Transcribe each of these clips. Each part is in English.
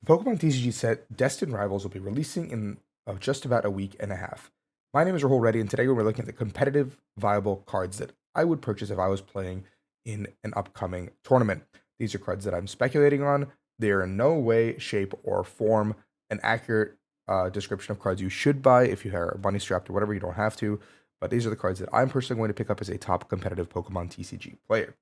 Pokemon TCG set Destined Rivals will be releasing in just about a week and a half. My name is Rahul Reddy, and today we're looking at the competitive, viable cards that I would purchase if I was playing in an upcoming tournament. These are cards that I'm speculating on. They are in no way, shape, or form an accurate description of cards you should buy if you are bunny strapped or whatever. You don't have to, but these are the cards that I'm personally going to pick up as a top competitive Pokemon TCG player.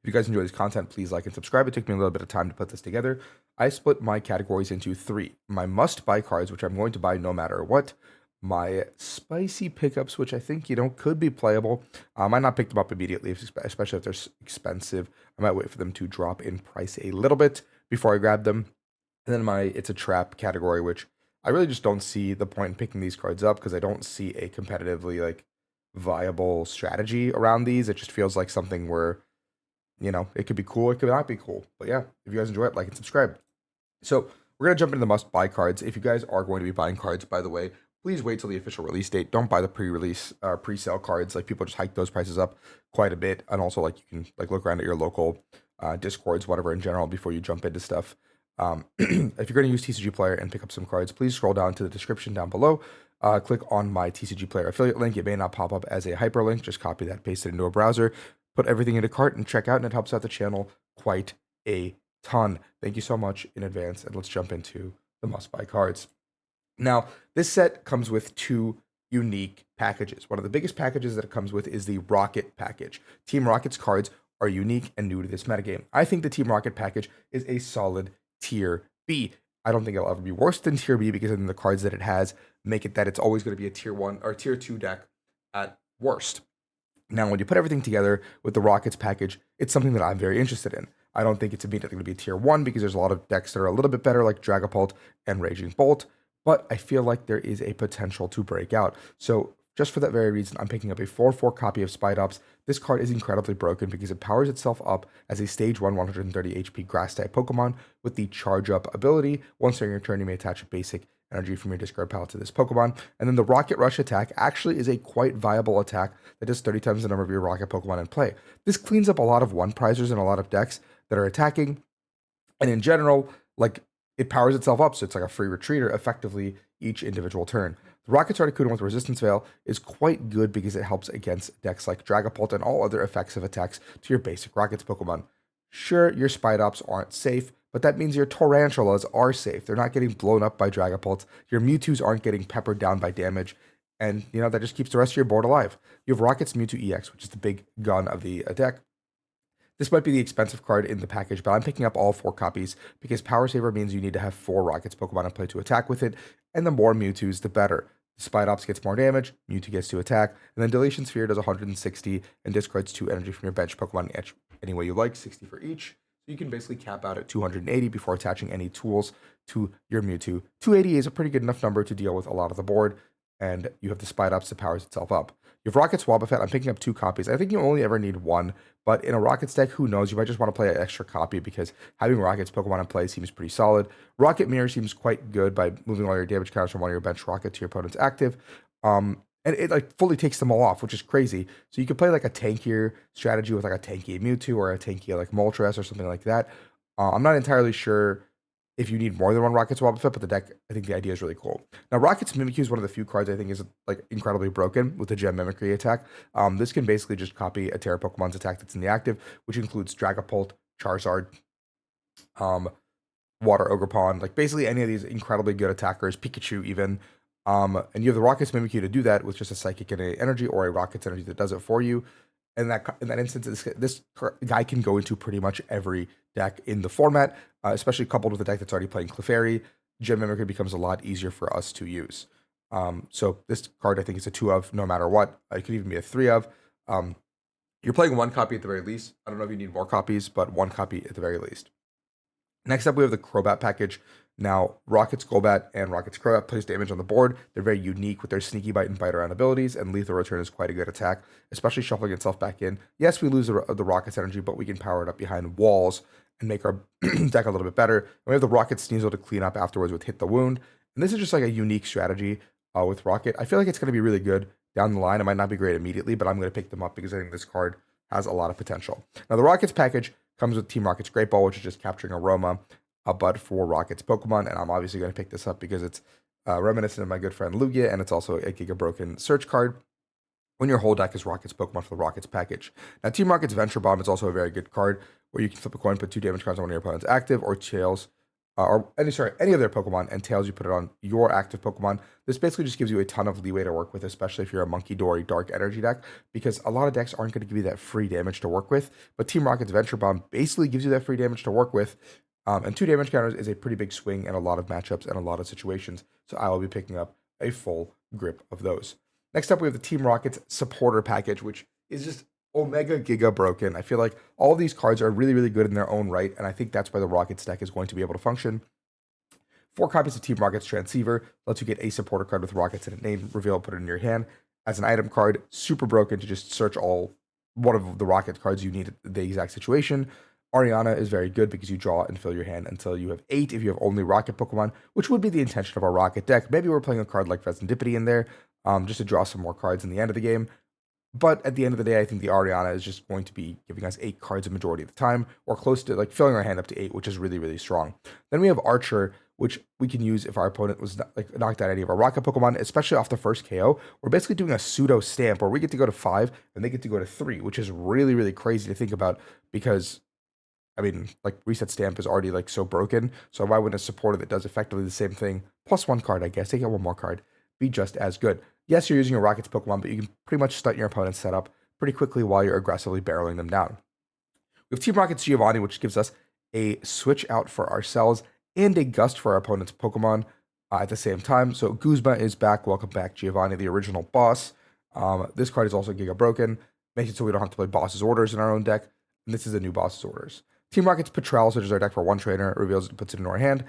If you guys enjoy this content, please like and subscribe. It took me a little bit of time to put this together. I split my categories into three. My must-buy cards, which I'm going to buy no matter what. My spicy pickups, which I think, could be playable. I might not pick them up immediately, especially if they're expensive. I might wait for them to drop in price a little bit before I grab them. And then my it's a trap category, which I really just don't see the point in picking these cards up because I don't see a competitively viable strategy around these. It just feels like something where it could be cool, it could not be cool. But yeah, if you guys enjoy it, like and subscribe. So we're going to jump into the must-buy cards. If you guys are going to be buying cards, by the way, please wait till the official release date. Don't buy the pre-release, pre-sale cards. Like, people just hike those prices up quite a bit. And also, you can look around at your local Discords, whatever in general, before you jump into stuff. If you're going to use TCG Player and pick up some cards, please scroll down to the description down below. Click on my TCG Player affiliate link. It may not pop up as a hyperlink. Just copy that, paste it into a browser, put everything into cart, and check out, and it helps out the channel quite a ton. Thank you so much in advance, and let's jump into the must-buy cards. Now, this set comes with two unique packages. One of the biggest packages that it comes with is the Rocket package. Team Rocket's cards are unique and new to this metagame. I think the Team Rocket package is a solid tier B. I don't think it'll ever be worse than tier B because then the cards that it has make it that it's always going to be a tier 1 or tier 2 deck at worst. Now, when you put everything together with the Rockets package, it's something that I'm very interested in. I don't think it's immediately going to be tier 1 because there's a lot of decks that are a little bit better, like Dragapult and Raging Bolt, but I feel like there is a potential to break out. So just for that very reason, I'm picking up a 4/4 copy of Spidops. This card is incredibly broken because it powers itself up as a stage 1 130 HP grass-type Pokemon with the Charge Up ability. Once during your turn, you may attach a basic energy from your discard pile to this Pokemon. And then the Rocket Rush attack actually is a quite viable attack that does 30 times the number of your Rocket Pokemon in play. This cleans up a lot of one-prizers and a lot of decks that are attacking. And in general, it powers itself up, so it's like a free retreater effectively each individual turn. The Rocket's Articuno with Resistance Veil is quite good because it helps against decks like Dragapult and all other effective attacks to your basic Rockets Pokemon. Sure, your Spidops aren't safe, but that means your Tarantulas are safe. They're not getting blown up by Dragapults. Your Mewtwo's aren't getting peppered down by damage. And, that just keeps the rest of your board alive. You have Rocket's Mewtwo EX, which is the big gun of the deck. This might be the expensive card in the package, but I'm picking up all 4 copies because Power Saver means you need to have 4 Rockets Pokemon in play to attack with it, and the more Mewtwo's, the better. Spidops gets more damage, Mewtwo gets to attack, and then Deletion Sphere does 160 and discards 2 energy from your bench Pokemon any way you like, 60 for each. So you can basically cap out at 280 before attaching any tools to your Mewtwo. 280 is a pretty good enough number to deal with a lot of the board, and you have the Spidops that powers itself up. You have Rocket's Wobbuffet. I'm picking up 2 copies. I think you only ever need 1, but in a Rockets deck, who knows? You might just want to play an extra copy because having Rockets Pokemon in play seems pretty solid. Rocket Mirror seems quite good by moving all your damage counters from one of your bench Rocket to your opponent's active. And it fully takes them all off, which is crazy. So you could play a tankier strategy with a tanky Mewtwo or a tanky Moltres or something like that. I'm not entirely sure if you need more than 1 Rocket's Wobbuffet, but the deck, I think the idea is really cool. Now, Rocket's Mimikyu is one of the few cards I think is incredibly broken with the Gem Mimicry attack. This can basically just copy a Terra Pokemon's attack that's in the active, which includes Dragapult, Charizard, Water Ogerpon, basically any of these incredibly good attackers, Pikachu even. And you have the Rocket's Mimikyu to do that with just a Psychic and a Energy or a Rocket's Energy that does it for you. In that instance, this guy can go into pretty much every deck in the format, especially coupled with a deck that's already playing Clefairy. Gem Mimicry becomes a lot easier for us to use. So this card, I think, is a 2 of no matter what. It could even be a 3 of. You're playing 1 copy at the very least. I don't know if you need more copies, but 1 copy at the very least. Next up, we have the Crobat package. Now, Rocket's Golbat and Rocket's Crobat place damage on the board. They're very unique with their Sneaky Bite and Bite Around abilities, and Lethal Return is quite a good attack, especially shuffling itself back in. Yes, we lose the Rocket's energy, but we can power it up behind walls and make our deck a little bit better. And we have the Rocket Sneasel to clean up afterwards with Hit the Wound. And this is just a unique strategy with Rocket. I feel like it's going to be really good down the line. It might not be great immediately, but I'm going to pick them up because I think this card has a lot of potential. Now, the Rockets package comes with Team Rocket's Great Ball, which is just capturing Aroma. but for Rocket's Pokemon, and I'm obviously going to pick this up because it's reminiscent of my good friend Lugia, and it's also a Giga Broken search card when your whole deck is Rocket's Pokemon for the Rockets package. Now, Team Rocket's Venture Bomb is also a very good card where you can flip a coin, put 2 damage cards on one of your opponent's active, or tails, any of their Pokemon, and tails you put it on your active Pokemon. This basically just gives you a ton of leeway to work with, especially if you're a Monkey Dory Dark Energy deck, because a lot of decks aren't going to give you that free damage to work with. But Team Rocket's Venture Bomb basically gives you that free damage to work with, and 2 damage counters is a pretty big swing in a lot of matchups and a lot of situations. So I will be picking up a full grip of those. Next up, we have the Team Rockets supporter package, which is just Omega Giga broken. I feel like all of these cards are really, really good in their own right, and I think that's why the Rockets deck is going to be able to function. 4 copies of Team Rockets Transceiver lets you get a supporter card with Rockets in a name, reveal, put it in your hand as an item card. Super broken to just search all one of the Rocket cards you need at the exact situation. Ariana is very good because you draw and fill your hand until you have 8 if you have only Rocket Pokemon, which would be the intention of our Rocket deck. Maybe we're playing a card like Resendipity in there, just to draw some more cards in the end of the game. But at the end of the day, I think the Ariana is just going to be giving us 8 cards a majority of the time, or close to like filling our hand up to 8, which is really, really strong. Then we have Archer, which we can use if our opponent was knocked out any of our Rocket Pokemon, especially off the first KO. We're basically doing a pseudo stamp where we get to go to 5 and they get to go to 3, which is really, really crazy to think about because I mean, like reset stamp is already like so broken. So why wouldn't a supporter that does effectively the same thing plus 1 card, I guess, take out 1 more card, be just as good? Yes, you're using a Rockets Pokemon, but you can pretty much stunt your opponent's setup pretty quickly while you're aggressively barreling them down. We have Team Rocket's Giovanni, which gives us a switch out for ourselves and a gust for our opponent's Pokemon at the same time. So Guzma is back. Welcome back, Giovanni, the original boss. This card is also Giga Broken, making it so we don't have to play boss's orders in our own deck. And this is a new boss's orders. Team Rocket's Patrol switches our deck for 1 trainer, reveals it, puts it in our hand.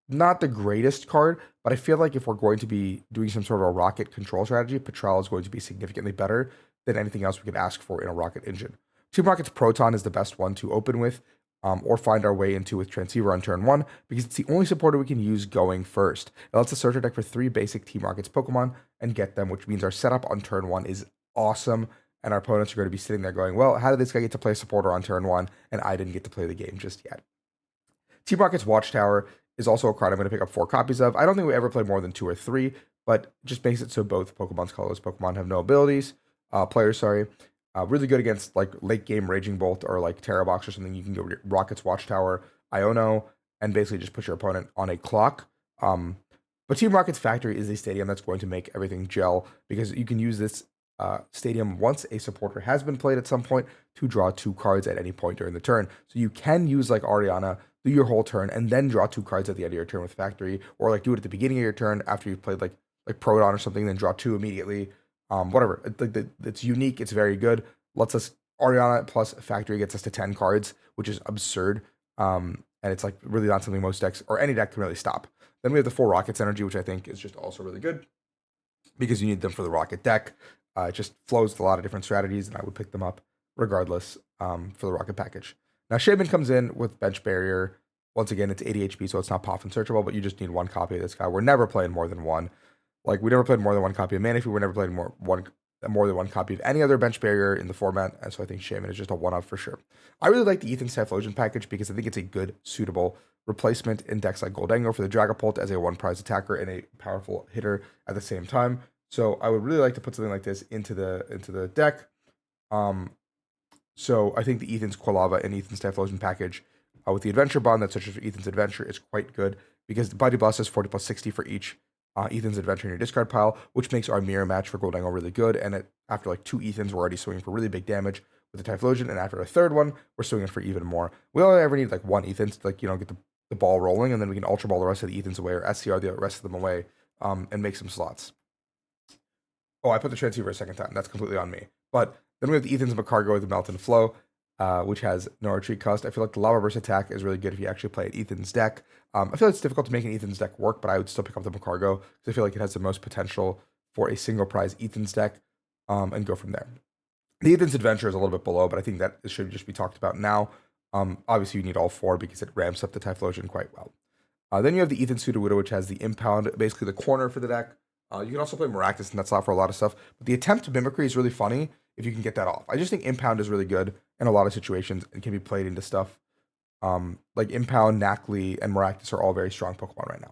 Not the greatest card, but I feel like if we're going to be doing some sort of a Rocket control strategy, Patrol is going to be significantly better than anything else we could ask for in a Rocket engine. Team Rocket's Proton is the best one to open with, or find our way into with Transceiver on turn 1, because it's the only supporter we can use going first. It lets us search our deck for 3 basic Team Rocket's Pokemon and get them, which means our setup on turn 1 is awesome, and our opponents are going to be sitting there going, well, how did this guy get to play supporter on turn 1, and I didn't get to play the game just yet. Team Rocket's Watchtower is also a card I'm going to pick up 4 copies of. I don't think we ever play more than 2 or 3, but just makes it so both Pokemon's colorless Pokemon have no abilities. Really good against like late game Raging Bolt or like Terra Box or something. You can go Rocket's Watchtower, Iono, and basically just put your opponent on a clock. But Team Rocket's Factory is a stadium that's going to make everything gel because you can use this stadium once a supporter has been played at some point to draw 2 cards at any point during the turn. So you can use like Ariana, do your whole turn, and then draw 2 cards at the end of your turn with Factory, or like do it at the beginning of your turn after you've played like Proton or something, then draw 2 immediately. Whatever. It's unique. It's very good. Lets us Ariana plus Factory gets us to 10 cards, which is absurd. And it's like really not something most decks or any deck can really stop. Then we have the 4 Rockets Energy, which I think is just also really good because you need them for the Rocket deck. It just flows with a lot of different strategies, and I would pick them up regardless for the Rocket package. Now, Shaman comes in with Bench Barrier. Once again, it's 80 HP, so it's not Poff and searchable, but you just need 1 copy of this guy. We're never playing more than 1. Like, we never played more than 1 copy of Manaphy. We're never playing more than 1 copy of any other Bench Barrier in the format, and so I think Shaman is just a one-up for sure. I really like the Ethan's Typhlosion package because I think it's a good, suitable replacement in decks like Goldengo for the Dragapult as a 1-prize attacker and a powerful hitter at the same time. So I would really like to put something like this into the deck. So I think the Ethan's Quilava and Ethan's Typhlosion package with the Adventure Bond that searches for Ethan's Adventure is quite good because the Body Blast is 40 plus 60 for each Ethan's Adventure in your discard pile, which makes our mirror match for Goldengo really good. And after like 2 Ethans, we're already swinging for really big damage with the Typhlosion, and after a 3rd one, we're swinging for even more. We only ever need like 1 Ethan to get the ball rolling, and then we can Ultra Ball the rest of the Ethans away or SCR the rest of them away and make some slots. Oh, I put the Transceiver a second time. That's completely on me. But then we have the Ethan's Macargo with the Melt and Flow, which has no retreat cost. I feel like the Lava Burst attack is really good if you actually play an Ethan's deck. I feel like it's difficult to make an Ethan's deck work, but I would still pick up the Macargo because I feel like it has the most potential for a single prize Ethan's deck and go from there. The Ethan's Adventure is a little bit below, but I think that should just be talked about now. Obviously, you need all 4 because it ramps up the Typhlosion quite well. Then you have the Ethan Sudowoodo, which has the Impound, basically the corner for the deck. You can also play Maractus, and that's a lot for a lot of stuff. But the Attempt Mimicry is really funny if you can get that off. I just think Impound is really good in a lot of situations and can be played into stuff. Like Impound, Knackley, and Maractus are all very strong Pokemon right now.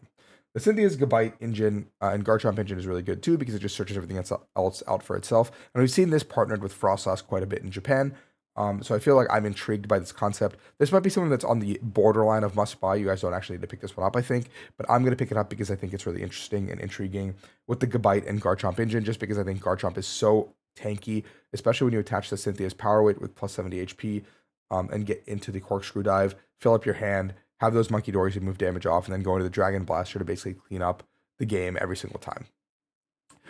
The Cynthia's Gabite engine and Garchomp engine is really good too because it just searches everything else out for itself. And we've seen this partnered with Frostlass quite a bit in Japan. So I feel like I'm intrigued by this concept. This might be something that's on the borderline of must buy. You guys don't actually need to pick this one up, I think, but I'm going to pick it up because I think it's really interesting and intriguing with the Gabite and Garchomp engine, just because I think Garchomp is so tanky, especially when you attach the Cynthia's power weight with plus 70 HP and get into the corkscrew dive, fill up your hand, have those monkey dories remove damage off, and then go into the Dragon Blaster to basically clean up the game every single time.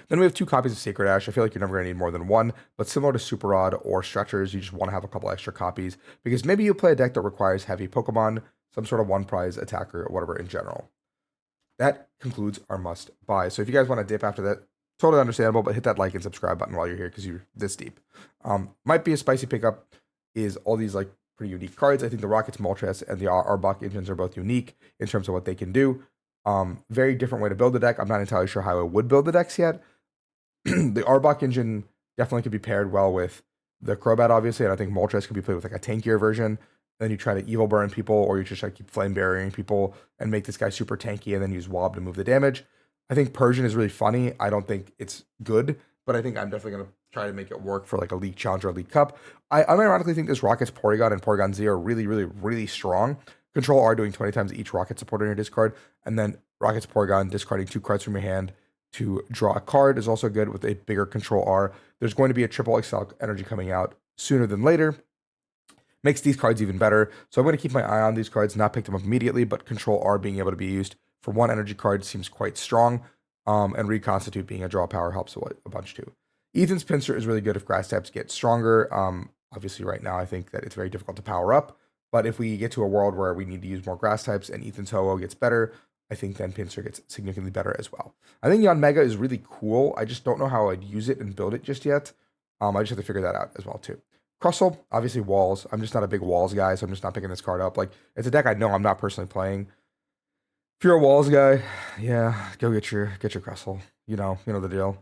Then we have 2 copies of Sacred Ash. I feel like you're never going to need more than one, but similar to Super Rod or Stretchers, you just want to have a couple extra copies because maybe you play a deck that requires heavy Pokemon, some sort of one prize attacker, or whatever in general. That concludes our must buy. So if you guys want to dip after that, totally understandable, but hit that like and subscribe button while you're here because you're this deep. Might be a spicy pickup is all these like pretty unique cards. I think the Rockets Moltres and the Arbok engines are both unique in terms of what they can do. Very different way to build the deck. I'm not entirely sure how I would build the decks yet. The Arbok engine definitely could be paired well with the Crobat, obviously, and I think Moltres could be played with like a tankier version. Then you try to evil burn people, or you just try to keep flame burying people and make this guy super tanky, and then use Wob to move the damage. I think Persian is really funny. I don't think it's good, but I think I'm definitely gonna try to make it work for like a League Challenge or a League Cup. I unironically think this Rockets Porygon and Porygon Z are really, really, really strong. Control R doing 20 times each Rocket support on your discard, and then Rockets Porygon discarding 2 cards from your hand to draw a card is also good with a bigger Control R. There's going to be a triple XL energy coming out sooner than later. Makes these cards even better. So I'm going to keep my eye on these cards, not pick them up immediately, but Control R being able to be used for 1 energy card seems quite strong. And Reconstitute being a draw power helps a bunch too. Ethan's Pinsir is really good if grass types get stronger. Obviously, right now, I think that it's very difficult to power up. But if we get to a world where we need to use more grass types and Ethan's Ho-Oh gets better, I think then Pinsir gets significantly better as well. I think Yanmega is really cool. I just don't know how I'd use it and build it just yet. I just have to figure that out as well too. Crustle, obviously walls. I'm just not a big walls guy, so I'm just not picking this card up. Like, it's a deck I know I'm not personally playing. If you're a walls guy, yeah, go get your Crustle. You know the deal.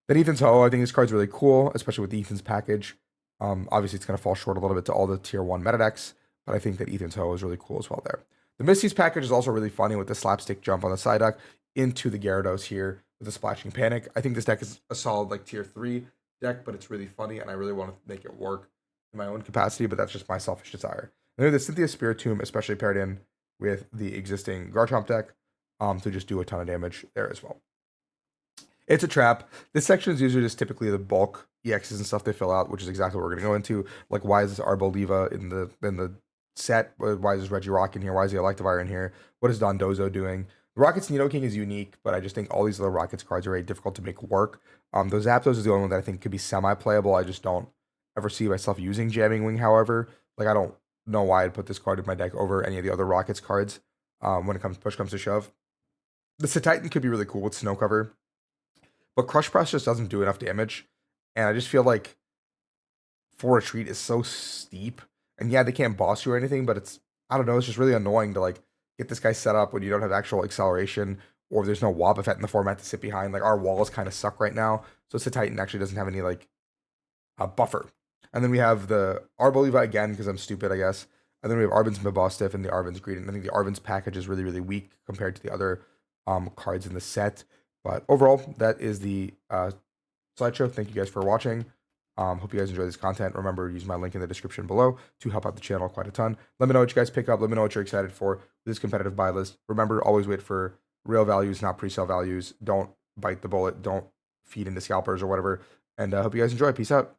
Then Ethan's Ho, I think this card's really cool, especially with the Ethan's package. Obviously, it's going to fall short a little bit to all the tier 1 meta decks, but I think that Ethan's Ho is really cool as well there. The Misty's package is also really funny with the slapstick jump on the side deck into the Gyarados here with the Splashing Panic. I think this deck is a solid like tier 3 deck, but it's really funny, and I really want to make it work in my own capacity, but that's just my selfish desire. And then the Cynthia Spiritomb, especially paired in with the existing Garchomp deck, to just do a ton of damage there as well. It's a trap. This section is usually just typically the bulk EXs and stuff they fill out, which is exactly what we're going to go into. Like, why is this Arboliva in the set? Why is Reggie Rock in here? Why is the Electivire in here? What is Dondozo doing? The Rockets Nidoking is unique, but I just think all these other Rockets cards are very difficult to make work. The Zapdos is the only one that I think could be semi-playable. I just don't ever see myself using Jamming Wing, however. Like, I don't know why I'd put this card in my deck over any of the other Rockets cards when push comes to shove. The Titan could be really cool with Snow Cover, but Crush Press just doesn't do enough damage. And I just feel like For Retreat is so steep. And yeah, they can't boss you or anything, but it's, I don't know, it's just really annoying to like get this guy set up when you don't have actual acceleration or there's no Wob effect in the format to sit behind. Like, our walls kind of suck right now. So Titan actually doesn't have any like buffer. And then we have the Arboliva again, because I'm stupid, I guess. And then we have Arben's Mabostiff and the Arben's Greedent. I think the Arben's package is really, really weak compared to the other cards in the set. But overall, that is the slideshow. Thank you guys for watching. Hope you guys enjoy this content. Remember, use my link in the description below to help out the channel quite a ton. Let me know what you guys pick up. Let me know what you're excited for this competitive buy list. Remember, always wait for real values, not pre-sale values. Don't bite the bullet. Don't feed into scalpers or whatever. And hope you guys enjoy. Peace out.